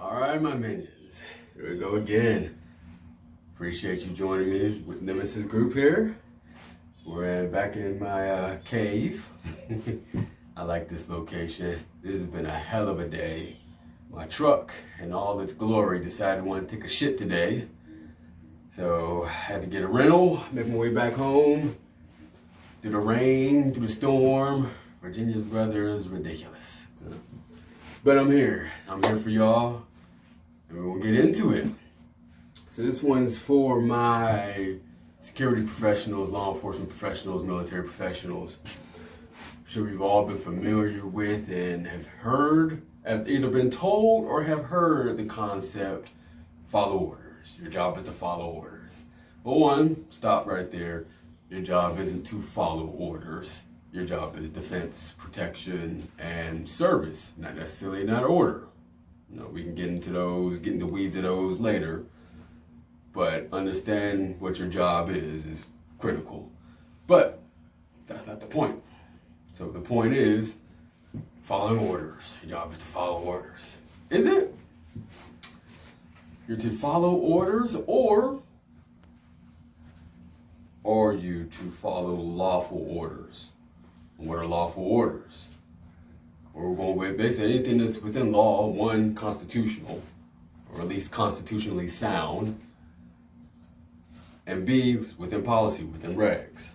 All right, my minions. Here we go again. Appreciate you joining me with Nemesis Group here. We're back in my cave. I like this location. This has been a hell of a day. My truck in all its glory decided to want to take a shit today. So I had to get a rental, make my way back home. Through the rain, through the storm. Virginia's weather is ridiculous. But I'm here for y'all, and we're gonna get into it. So this one's for my security professionals, law enforcement professionals, military professionals. I'm sure you've all been familiar with and have either been told or have heard the concept, follow orders. Your job is to follow orders. But one, stop right there. Your job isn't to follow orders. Your job is defense, protection, and service, not necessarily in that order. You know, we can get into the weeds of those later, but understand what your job is critical. But that's not the point. So the point is following orders. Your job is to follow orders. Is it? You're to follow orders, or are you to follow lawful orders? What are lawful orders? We're going with basically anything that's within law, one, constitutional, or at least constitutionally sound, and B, within policy, within regs.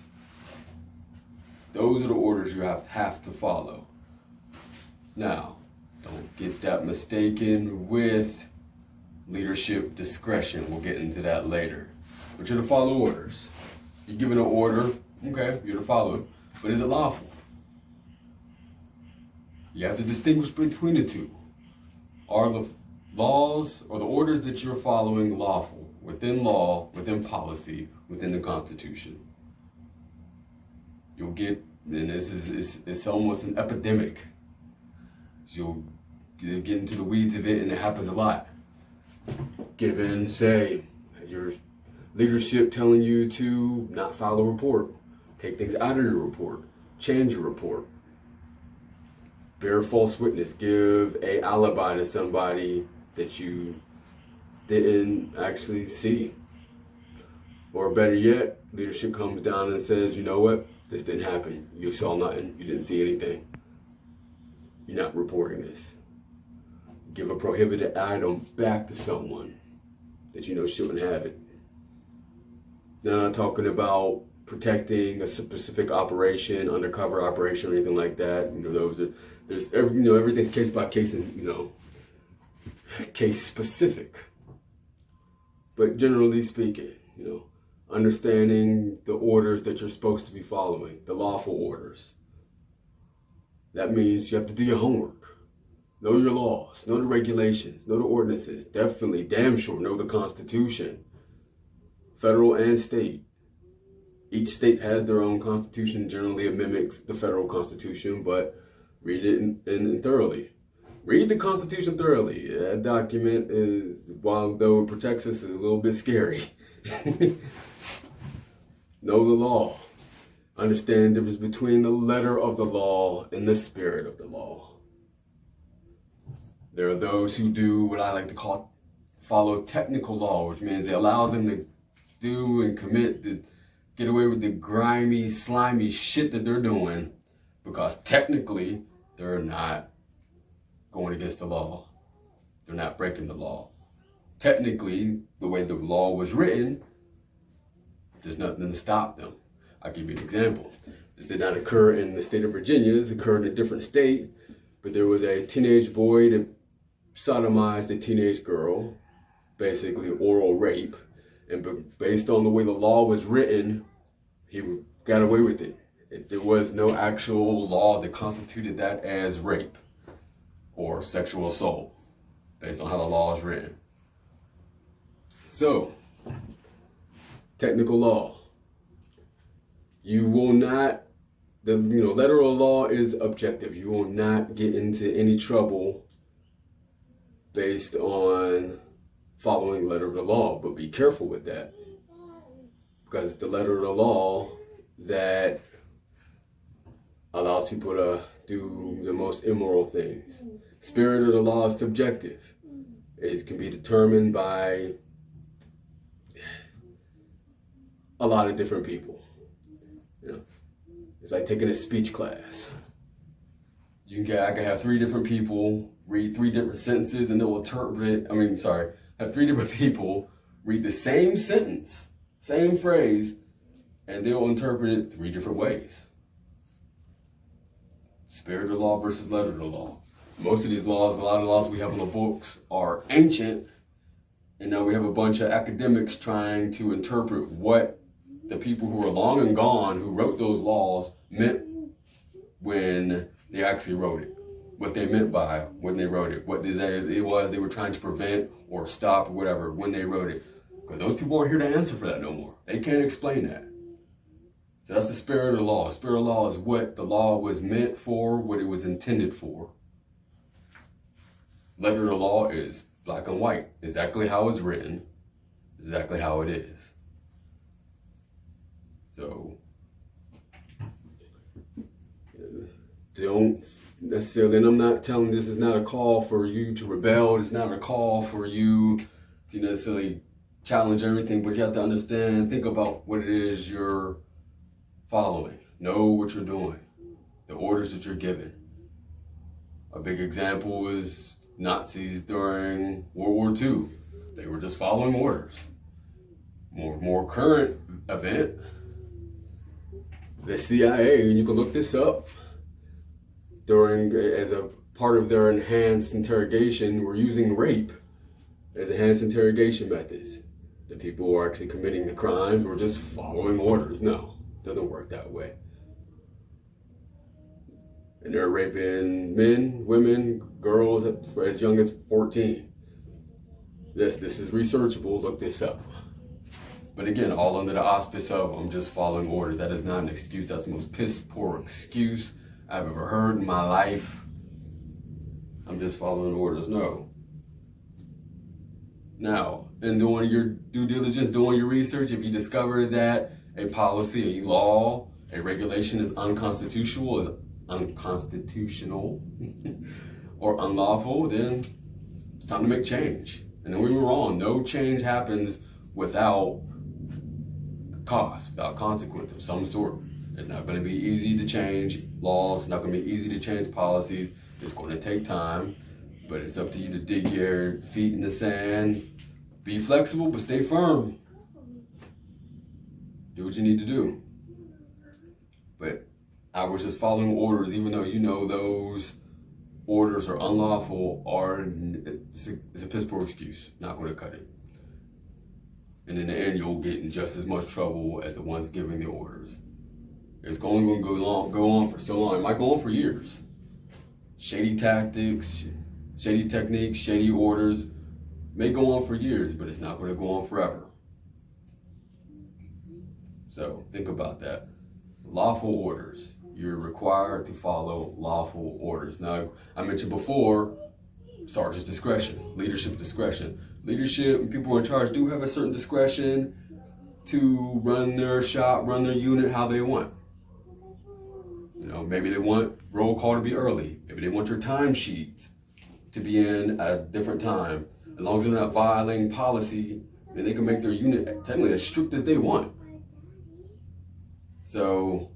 Those are the orders you have to follow. Now, don't get that mistaken with leadership discretion. We'll get into that later. But you're to follow orders. You're given an order, okay, you're to follow it, but is it lawful? You have to distinguish between the two. Are the laws or the orders that you're following lawful, within law, within policy, within the Constitution? You'll get, and this is it's almost an epidemic. You'll get into the weeds of it, and it happens a lot. Given, say, your leadership telling you to not file a report, take things out of your report, change your report, bear false witness, give a alibi to somebody that you didn't actually see. Or better yet, leadership comes down and says, you know what, this didn't happen. You saw nothing, you didn't see anything. You're not reporting this. Give a prohibited item back to someone that you know shouldn't have it. Now, I'm not talking about protecting a specific operation, undercover operation, or anything like that. You know, everything's case by case and, case specific. But generally speaking, understanding the orders that you're supposed to be following, the lawful orders. That means you have to do your homework. Know your laws, know the regulations, know the ordinances. Definitely, damn sure, know the Constitution. Federal and state. Each state has their own constitution. Generally, it mimics the federal constitution, but read it in thoroughly. Read the Constitution thoroughly. That document is, while though it protects us, is a little bit scary. Know the law. Understand the difference between the letter of the law and the spirit of the law. There are those who do what I like to call follow technical law, which means it allows them to do and get away with the grimy, slimy shit that they're doing because technically they're not going against the law. They're not breaking the law. Technically, the way the law was written, there's nothing to stop them. I'll give you an example. This did not occur in the state of Virginia. This occurred in a different state, but there was a teenage boy that sodomized a teenage girl, basically oral rape. And based on the way the law was written, he got away with it. There was no actual law that constituted that as rape or sexual assault, based on how the law is written. So, technical law. You will not, the letter of the law is objective. You will not get into any trouble based on following the letter of the law, but be careful with that, because it's the letter of the law that allows people to do the most immoral things. Spirit of the law is subjective. It can be determined by a lot of different people. You know, it's like taking a speech class. I can have 3 different people read 3 different sentences and they'll interpret it. Have 3 different people read the same sentence, same phrase, and they'll interpret it 3 different ways. Spirit of the law versus letter of the law. Most of these laws, a lot of the laws we have in the books are ancient, and now we have a bunch of academics trying to interpret what the people who are long and gone who wrote those laws meant when they actually wrote it. What they meant by when they wrote it. What it was they were trying to prevent or stop or whatever when they wrote it. Because those people aren't here to answer for that no more. They can't explain that. So that's the spirit of the law. The spirit of the law is what the law was meant for, what it was intended for. Letter of the law is black and white. Exactly how it's written. Exactly how it is. So, don't necessarily, and I'm not telling this is not a call for you to rebel. It's not a call for you to necessarily challenge everything, but you have to understand, think about what it is you're following. Know what you're doing. The orders that you're given. A big example is Nazis during World War II. They were just following orders. More current event, the CIA, and you can look this up, as a part of their enhanced interrogation, were using rape as enhanced interrogation methods. The people who are actually committing the crimes were just following orders. No, it doesn't work that way. And they're raping men, women, girls as young as 14. This is researchable. Look this up. But again, all under the auspice of I'm just following orders. That is not an excuse. That's the most piss poor excuse I've ever heard in my life. I'm just following orders. No. Now, in doing your due diligence, doing your research, if you discover that a policy, a law, a regulation is unconstitutional, or unlawful, then it's time to make change. And don't get me wrong, no change happens without cause, without consequence of some sort. It's not going to be easy to change laws. It's not going to be easy to change policies. It's going to take time, but it's up to you to dig your feet in the sand. Be flexible, but stay firm. Do what you need to do. But I was just following orders, even though you know those orders are unlawful, it's a piss poor excuse. Not going to cut it. And in the end, you'll get in just as much trouble as the ones giving the orders. It's only going to go on for so long. It might go on for years. Shady tactics, shady techniques, shady orders may go on for years, but it's not going to go on forever. So think about that. Lawful orders. You're required to follow lawful orders. Now, I mentioned before, sergeant's discretion, leadership discretion. Leadership and people in charge do have a certain discretion to run their shop, run their unit how they want. You know, maybe they want roll call to be early. Maybe they want your timesheet to be in at a different time. As long as they're not violating policy, then they can make their unit technically as strict as they want. So,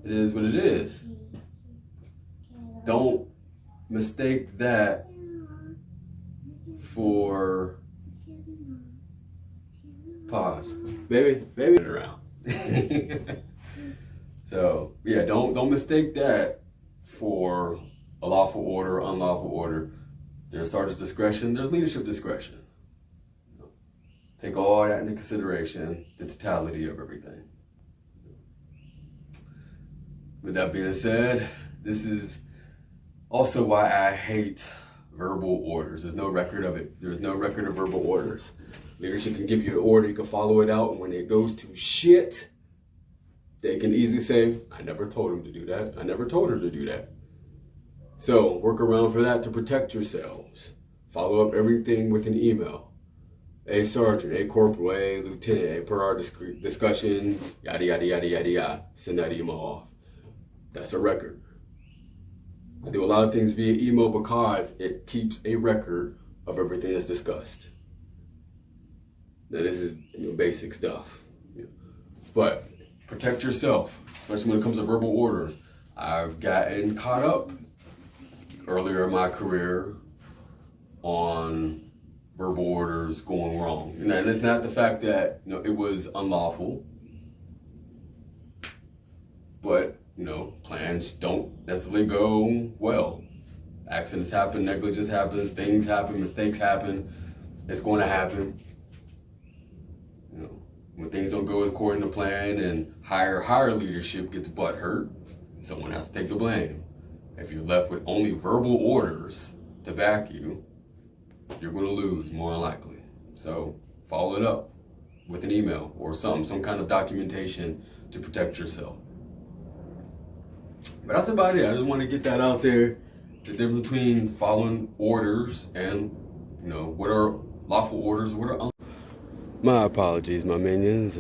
it is what it is. Don't mistake that for pause. Baby around. So yeah, don't mistake that for a lawful order, unlawful order. There's sergeant's discretion, there's leadership discretion. Take all that into consideration, the totality of everything. With that being said, this is also why I hate verbal orders. There's no record of it. There's no record of verbal orders. Leadership can give you an order, you can follow it out, and when it goes to shit, they can easily say, I never told him to do that. I never told her to do that. So work around for that to protect yourselves. Follow up everything with an email. A sergeant, a corporal, a lieutenant, per our discussion, yada, yada, yada, yada, yada. Send that email off. That's a record. I do a lot of things via email because it keeps a record of everything that's discussed. Now this is basic stuff. But protect yourself, especially when it comes to verbal orders. I've gotten caught up earlier in my career on verbal orders going wrong. And it's not the fact that it was unlawful, but plans don't necessarily go well. Accidents happen, negligence happens, things happen, mistakes happen. It's going to happen. When things don't go according to plan and higher leadership gets butt hurt, someone has to take the blame. If you're left with only verbal orders to back you, you're going to lose more than likely. So follow it up with an email or some kind of documentation to protect yourself. But that's about it. I just want to get that out there. The difference between following orders and what are lawful orders, what are unlawful. My apologies, my minions,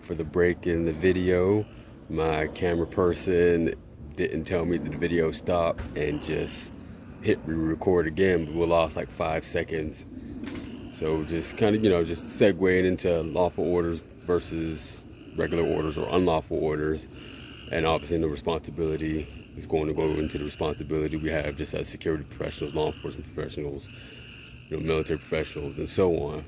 for the break in the video. My camera person didn't tell me that the video stopped and just hit re-record again, but we lost like 5 seconds. So just kind of, just segueing into lawful orders versus regular orders or unlawful orders. And obviously the responsibility is going to go into the responsibility we have just as security professionals, law enforcement professionals, military professionals, and so on.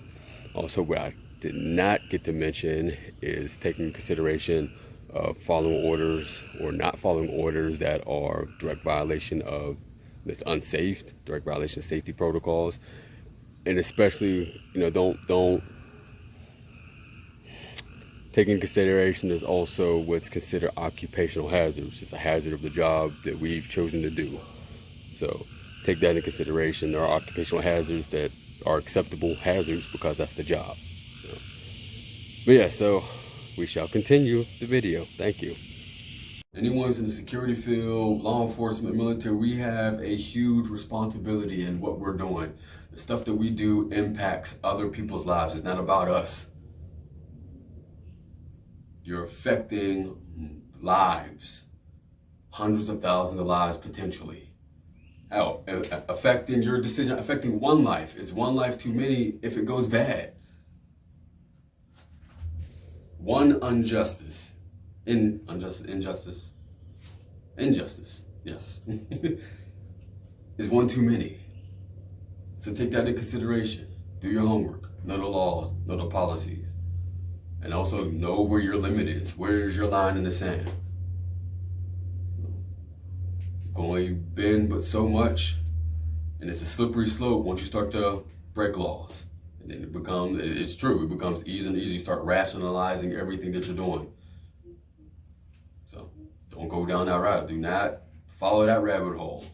Also, what I did not get to mention is taking into consideration of following orders or not following orders that are direct violation of that's unsafe, direct violation of safety protocols, and especially don't take into consideration is also what's considered occupational hazards. It's a hazard of the job that we've chosen to do. So take that into consideration. There are occupational hazards that are acceptable hazards because that's the job. But yeah, so we shall continue the video. Thank you. Anyone who's in the security field, law enforcement, military, we have a huge responsibility in what we're doing. The stuff that we do impacts other people's lives. It's not about us. You're affecting lives, hundreds of thousands of lives potentially. Hell, affecting your decision, affecting one life. Is one life too many if it goes bad? One injustice, yes, is one too many. So take that into consideration. Do your homework, know the laws, know the policies, and also know where your limit is. Where is your line in the sand? You can only bend but so much, and it's a slippery slope once you start to break laws. And then it becomes easier and easier. You start rationalizing everything that you're doing. So don't go down that route. Do not follow that rabbit hole.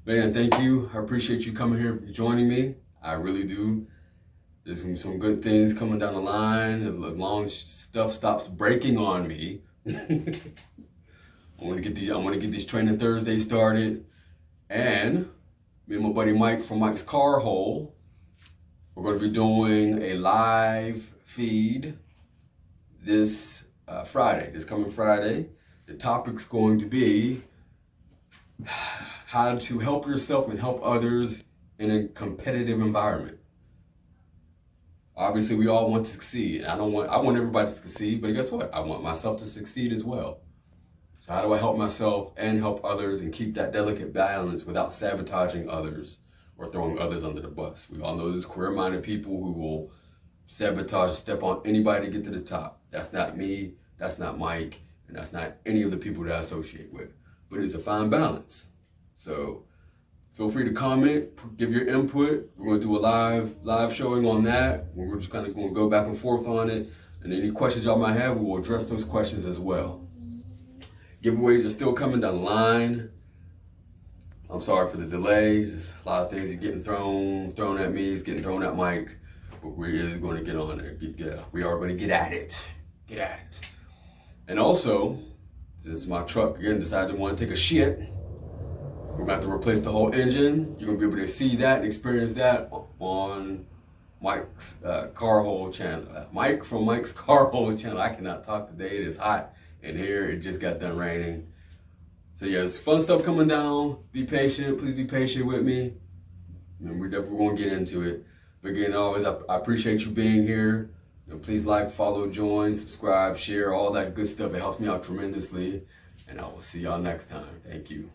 Man, thank you. I appreciate you coming here, joining me. I really do. There's some good things coming down the line. As long as stuff stops breaking on me. I want to get these training Thursdays started. And me and my buddy Mike from Mike's Car Hole, we're going to be doing a live feed this coming Friday. The topic's going to be how to help yourself and help others in a competitive environment. Obviously, we all want to succeed. I want everybody to succeed, but guess what? I want myself to succeed as well. So how do I help myself and help others and keep that delicate balance without sabotaging others or throwing others under the bus? We all know there's career-minded people who will sabotage, step on anybody to get to the top. That's not me, that's not Mike, and that's not any of the people that I associate with. But it's a fine balance. So feel free to comment, give your input. We're going to do a live showing on that. We're just kind of going to go back and forth on it. And any questions y'all might have, we will address those questions as well. Giveaways are still coming down the line. I'm sorry for the delay. Just a lot of things are getting thrown at me. It's getting thrown at Mike. But we're going to get on there. We are going to get at it. Get at it. And also, since my truck again decided to want to take a shit, we're going to have to replace the whole engine. You're going to be able to see that and experience that on Mike's Car Hole channel. Mike from Mike's Car Hole channel. I cannot talk today. It is hot in here. It just got done raining. So yeah, it's fun stuff coming down. Be patient. Please be patient with me. And we're definitely going to get into it. But again, always, I appreciate you being here. Please like, follow, join, subscribe, share, all that good stuff. It helps me out tremendously. And I will see y'all next time. Thank you.